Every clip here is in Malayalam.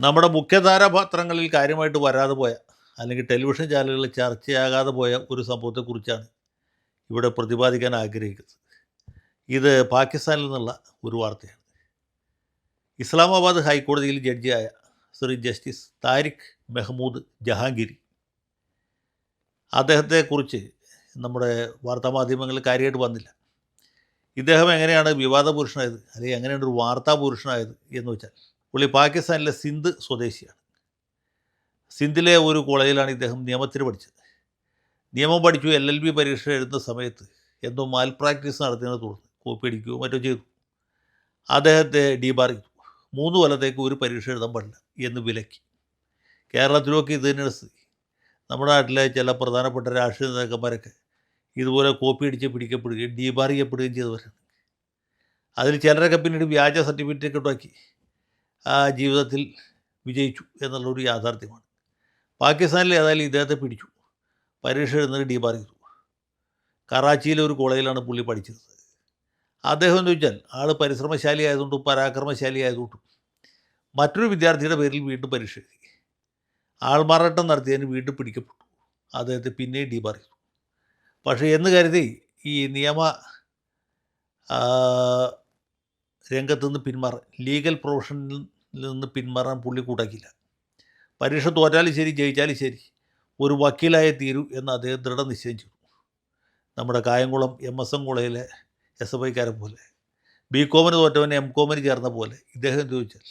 നമ്മുടെ മുഖ്യധാരാ പത്രങ്ങളിൽ കാര്യമായിട്ട് വരാതെ പോയ, അല്ലെങ്കിൽ ടെലിവിഷൻ ചാനലുകളിൽ ചർച്ചയാകാതെ പോയ ഒരു സംഭവത്തെക്കുറിച്ചാണ് ഇവിടെ പ്രതിപാദിക്കാൻ ആഗ്രഹിക്കുന്നത്. ഇത് പാകിസ്ഥാനിൽ നിന്നുള്ള ഒരു വാർത്തയാണ്. ഇസ്ലാമാബാദ് ഹൈക്കോടതിയിൽ ജഡ്ജിയായ ശ്രീ ജസ്റ്റിസ് താരിഖ് മെഹ്മൂദ് ജഹാംഗീരി, അദ്ദേഹത്തെക്കുറിച്ച് നമ്മുടെ വാർത്താമാധ്യമങ്ങളിൽ കാര്യമായിട്ട് വന്നില്ല. ഇദ്ദേഹം എങ്ങനെയാണ് വിവാദ പുരുഷനായത്, അല്ലെങ്കിൽ എങ്ങനെയാണ് ഒരു വാർത്താ പുരുഷനായത് എന്ന് വെച്ചാൽ, പുള്ളി പാകിസ്ഥാനിലെ സിന്ധ് സ്വദേശിയാണ്. സിന്ധിലെ ഒരു കോളേജിലാണ് ഇദ്ദേഹം നിയമത്തിന് പഠിച്ചത്. നിയമം പഠിച്ചു LLB പരീക്ഷ എഴുതുന്ന സമയത്ത് എന്തോ മാൽ പ്രാക്ടീസ് നടത്തിയതിനെ തുടർന്ന് കോപ്പി അടിക്കുകയോ മറ്റോ ചെയ്തു. അദ്ദേഹത്തെ ഡീബാർ ചെയ്തു. 3 കൊല്ലത്തേക്ക് ഒരു പരീക്ഷ എഴുതാൻ പാടില്ല എന്ന് വിലക്കി. കേരളത്തിലൊക്കെ ഇത് തന്നെയാണ് സ്ഥിതി. നമ്മുടെ നാട്ടിലെ ചില പ്രധാനപ്പെട്ട രാഷ്ട്രീയ നേതാക്കന്മാരൊക്കെ ഇതുപോലെ കോപ്പി അടിച്ച് പിടിക്കപ്പെടുകയും ഡീബാർ ചെയ്യപ്പെടുകയും ചെയ്തവരാണ്. അതിൽ ചിലരൊക്കെ പിന്നീട് വ്യാജ സർട്ടിഫിക്കറ്റൊക്കെ ഉണ്ടാക്കി ആ ജീവിതത്തിൽ വിജയിച്ചു എന്നുള്ളൊരു യാഥാർത്ഥ്യമാണ്. പാകിസ്ഥാനിൽ ഏതായാലും ഇദ്ദേഹത്തെ പിടിച്ചു, പരീക്ഷ എഴുതുന്നത് ഡീബാർ ചെയ്തു. കറാച്ചിയിലെ ഒരു കോളേജിലാണ് പുള്ളി പഠിച്ചിരുന്നത്. അദ്ദേഹം എന്ന് വെച്ചാൽ ആൾ പരിശ്രമശാലി ആയതുകൊണ്ടും പരാക്രമശാലി ആയതുകൊണ്ടും മറ്റൊരു വിദ്യാർത്ഥിയുടെ പേരിൽ വീണ്ടും പരീക്ഷ എഴുതി. ആൾമാറാട്ടം നടത്തിയതിന് വീണ്ടും പിടിക്കപ്പെട്ടു. അദ്ദേഹത്തെ പിന്നെയും ഡീബാർ ചെയ്തു. പക്ഷേ എന്ന് കരുതി ഈ നിയമ രംഗത്ത് നിന്ന് പിന്മാറാൻ, ലീഗൽ പ്രൊഫഷനിൽ നിന്ന് പിന്മാറാൻ പുള്ളി കൂട്ടാക്കില്ല. പരീക്ഷ തോറ്റാലും ശരി ജയിച്ചാലും ശരി ഒരു വക്കീലായേ തീരൂ എന്ന് അദ്ദേഹം ദൃഢനിശ്ചയം ചെയ്തു. നമ്മുടെ കായംകുളം MSM കോളേജിലെ SFIക്കാരെ പോലെ, BCOമിന് തോറ്റവൻ MCOമിന് ചേർന്ന പോലെ ഇദ്ദേഹം ചോദിച്ചാൽ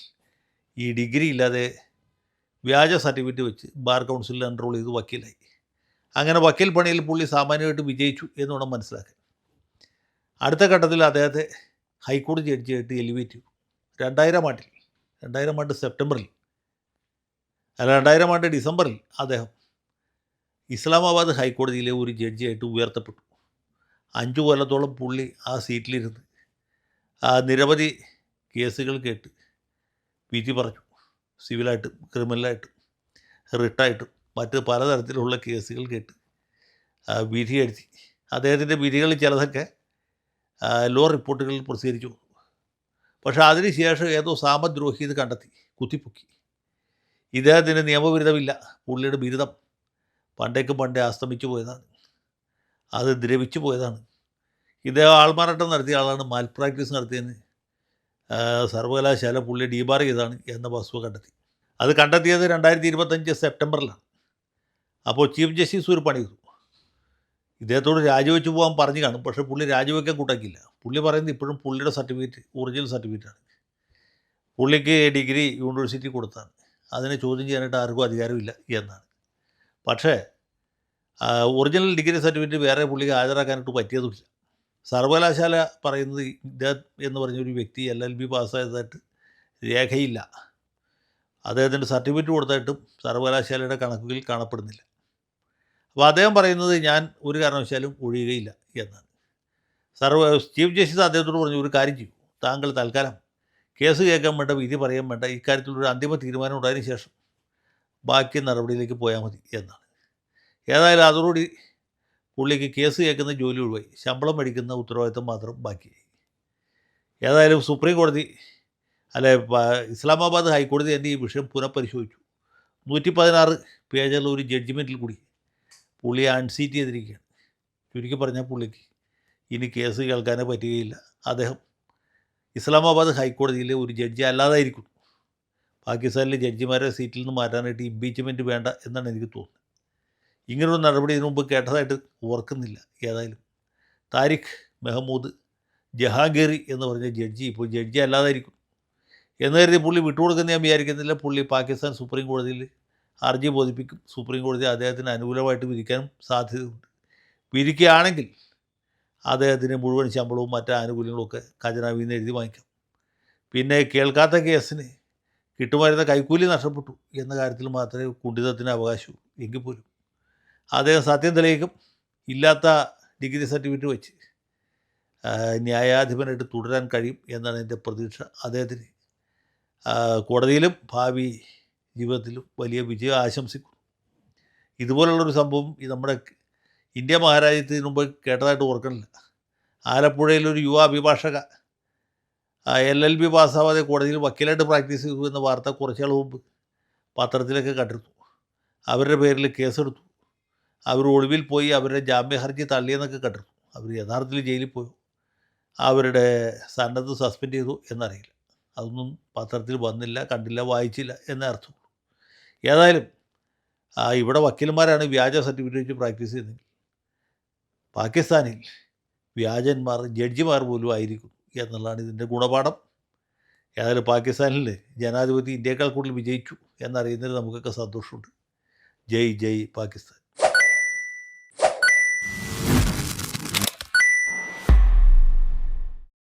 ഈ ഡിഗ്രി ഇല്ലാതെ വ്യാജ സർട്ടിഫിക്കറ്റ് വെച്ച് ബാർ കൗൺസിലിൽ എൻറോൾ ചെയ്ത് വക്കീലായി. അങ്ങനെ വക്കീൽ പണിയിൽ പുള്ളി സാമാന്യമായിട്ട് വിജയിച്ചു എന്ന് വേണം മനസ്സിലാക്കാൻ. അടുത്ത ഘട്ടത്തിൽ അദ്ദേഹത്തെ ഹൈക്കോടതി ജഡ്ജിയായിട്ട് എലിവേറ്റ് ചെയ്തു. 2000 ആണ്ട് സെപ്റ്റംബറിൽ, അല്ല 2000 ഡിസംബറിൽ അദ്ദേഹം ഇസ്ലാമാബാദ് ഹൈക്കോടതിയിലെ ഒരു ജഡ്ജിയായിട്ട് ഉയർത്തപ്പെട്ടു. 5 കൊല്ലത്തോളം പുള്ളി ആ സീറ്റിലിരുന്ന് നിരവധി കേസുകൾ കേട്ട് വിധി പറഞ്ഞു. സിവിലായിട്ടും ക്രിമിനലായിട്ടും റിട്ടായിട്ടും മറ്റ് പലതരത്തിലുള്ള കേസുകൾ കേട്ട് വിധി എഴുതി. അദ്ദേഹത്തിൻ്റെ വിധികളിൽ ചിലതൊക്കെ ലോ റിപ്പോർട്ടുകളിൽ പ്രസിദ്ധീകരിച്ചു. പക്ഷേ അതിനുശേഷം ഏതോ സാമദ്രോഹി ഇത് കണ്ടെത്തി കുത്തിപ്പൊക്കി. ഇദ്ദേഹത്തിന് നിയമബിരുദമില്ല. പുള്ളിയുടെ ബിരുദം പണ്ടേ അസ്തമിച്ചു പോയതാണ്, അത് ദ്രവിച്ചു പോയതാണ്. ഇദ്ദേഹം ആൾമാറാട്ടം നടത്തിയ ആളാണ്. മാൽ പ്രാക്ടീസ് നടത്തിയതിന് സർവകലാശാല പുള്ളി ഡീബാർ ചെയ്താണ് എന്ന വസ്തുത കണ്ടെത്തി. അത് കണ്ടെത്തിയത് 2025 സെപ്റ്റംബറിലാണ്. അപ്പോൾ ചീഫ് ജസ്റ്റിസ് ഒരു പണി ചെയ്തു. ഇദ്ദേഹത്തോട് രാജിവെച്ച് പോകാൻ പറഞ്ഞു കാണും, പക്ഷേ പുള്ളി രാജിവെക്കാൻ കൂട്ടാക്കില്ല. പുള്ളി പറയുന്നത് ഇപ്പോഴും പുള്ളിയുടെ സർട്ടിഫിക്കറ്റ് ഒറിജിനൽ സർട്ടിഫിക്കറ്റാണ്. പുള്ളിക്ക് ഡിഗ്രി യൂണിവേഴ്സിറ്റി കൊടുത്താണ്, അതിനെ ചോദ്യം ചെയ്യാനായിട്ട് ആർക്കും അധികാരമില്ല എന്നാണ്. പക്ഷേ ഒറിജിനൽ ഡിഗ്രി സർട്ടിഫിക്കറ്റ് വേറെ പുള്ളിക്ക് ഹാജരാക്കാനായിട്ട് പറ്റിയതുമില്ല. സർവകലാശാല പറയുന്നത് ഇദ്ദേഹം എന്ന് പറഞ്ഞൊരു വ്യക്തി LLB പാസ്സായതായിട്ട് രേഖയില്ല. അദ്ദേഹത്തിൻ്റെ സർട്ടിഫിക്കറ്റ് കൊടുത്തായിട്ടും സർവകലാശാലയുടെ കണക്കുകളിൽ കാണപ്പെടുന്നില്ല. അപ്പോൾ അദ്ദേഹം പറയുന്നത് ഞാൻ ഒരു കാരണവശാലും ഒഴിയുകയില്ല എന്നാണ്. ചീഫ് ജസ്റ്റിസ് അദ്ദേഹത്തോട് പറഞ്ഞു, ഒരു കാര്യം ചെയ്യൂ, താങ്കൾ തൽക്കാലം കേസ് കേൾക്കാൻ വേണ്ട, വിധി പറയാൻ വേണ്ട, ഇക്കാര്യത്തിലൊരു അന്തിമ തീരുമാനം ഉണ്ടായതിനു ശേഷം ബാക്കി നടപടിയിലേക്ക് പോയാൽ മതി എന്നാണ്. ഏതായാലും അതോടുകൂടി പുള്ളിക്ക് കേസ് കേൾക്കുന്ന ജോലി ഒഴിവായി, ശമ്പളം മേടിക്കുന്ന ഉത്തരവാദിത്വം മാത്രം ബാക്കിയായി. ഏതായാലും സുപ്രീം കോടതി ഇസ്ലാമാബാദ് ഹൈക്കോടതി തന്നെ ഈ വിഷയം പുനഃപരിശോധിച്ചു. 116 പേജുള്ള ഒരു ജഡ്ജിമെൻറ്റിൽ കൂടി പുള്ളിയെ അൺസീറ്റ് ചെയ്തിരിക്കുകയാണ്. ചുരുക്കി പറഞ്ഞാൽ പുള്ളിക്ക് ഇനി കേസ് കേൾക്കാനേ പറ്റുകയില്ല. അദ്ദേഹം ഇസ്ലാമാബാദ് ഹൈക്കോടതിയിലെ ഒരു ജഡ്ജി അല്ലാതായിരിക്കും. പാകിസ്ഥാനിലെ ജഡ്ജിമാരെ സീറ്റിൽ നിന്ന് മാറ്റാനായിട്ട് ഇംപീച്ച്മെൻറ്റ് വേണ്ട എന്നാണ് എനിക്ക് തോന്നുന്നത്. ഇങ്ങനൊരു നടപടി ഇതിനു മുമ്പ് കേട്ടതായിട്ട് ഓർക്കുന്നില്ല. ഏതായാലും താരിഖ് മെഹ്മൂദ് ജഹാംഗീറി എന്ന് പറഞ്ഞ ജഡ്ജി ഇപ്പോൾ ജഡ്ജി അല്ലാതായിരിക്കും എന്ന് കരുതി പുള്ളി വിട്ടുകൊടുക്കുന്ന ഞാൻ വിചാരിക്കുന്നില്ല. പുള്ളി പാകിസ്ഥാൻ സുപ്രീം കോടതിയിൽ ഹർജി ബോധിപ്പിക്കും. സുപ്രീം കോടതി അദ്ദേഹത്തിന് അനുകൂലമായിട്ട് വിധിക്കാനും സാധ്യതയുണ്ട്. വിധിക്കുകയാണെങ്കിൽ അദ്ദേഹത്തിന് മുഴുവൻ ശമ്പളവും മറ്റ് ആനുകൂല്യങ്ങളുമൊക്കെ ഖജനാവിൽ നിന്ന് എഴുതി വാങ്ങിക്കാം. പിന്നെ കേൾക്കാത്ത കേസിന് കിട്ടുമായിരുന്ന കൈക്കൂലി നഷ്ടപ്പെട്ടു എന്ന കാര്യത്തിൽ മാത്രമേ കുണ്ഠിതത്തിന് അവകാശമുള്ളൂ. എങ്കിൽ പോലും അദ്ദേഹം സത്യം തെളിയിക്കും. ഇല്ലാത്ത ഡിഗ്രി സർട്ടിഫിക്കറ്റ് വെച്ച് ന്യായാധിപനായിട്ട് തുടരാൻ കഴിയും എന്നാണ് എൻ്റെ പ്രതീക്ഷ. അദ്ദേഹത്തിന് കോടതിയിലും ഭാവി ജീവിതത്തിലും വലിയ വിജയം ആശംസിക്കുന്നു. ഇതുപോലുള്ളൊരു സംഭവം നമ്മുടെ ഇന്ത്യ മഹാരാജ്യത്തിന് മുമ്പ് കേട്ടതായിട്ട് ഓർക്കണില്ല. ആലപ്പുഴയിലൊരു യുവ അഭിഭാഷക LLB പാസ്സാവാതെ കോടതിയിൽ വക്കീലായിട്ട് പ്രാക്ടീസ് ചെയ്തു എന്ന വാർത്ത കുറച്ചാൾ മുമ്പ് പത്രത്തിലൊക്കെ കണ്ടിരുന്നു. അവരുടെ പേരിൽ കേസെടുത്തു. അവർ ഒളിവിൽ പോയി അവരുടെ ജാമ്യ ഹർജി തള്ളിയെന്നൊക്കെ കണ്ടിരുന്നു. അവർ യഥാർത്ഥത്തിൽ ജയിലിൽ പോയോ, അവരുടെ സന്നദ്ധ സസ്പെൻഡ് ചെയ്തു എന്നറിയില്ല. അതൊന്നും പത്രത്തിൽ വന്നില്ല, കണ്ടില്ല, വായിച്ചില്ല എന്നേ അർത്ഥമുള്ളൂ. ഏതായാലും ഇവിടെ വക്കീലന്മാരാണ് വ്യാജ സർട്ടിഫിക്കറ്റ് വെച്ച് പ്രാക്ടീസ് ചെയ്യുന്നത്. പാകിസ്ഥാനിൽ വ്യാജന്മാർ ജഡ്ജിമാർ പോലും ആയിരിക്കും എന്നുള്ളതാണ് ഇതിൻ്റെ ഗുണപാഠം. ഏതായാലും പാകിസ്ഥാനിൽ ജനാധിപത്യം ഇന്ത്യയേക്കാൾ കൂടുതൽ വിജയിച്ചു എന്നറിയുന്നതിൽ നമുക്കൊക്കെ സന്തോഷമുണ്ട്. ജയ് ജയ് പാകിസ്ഥാൻ.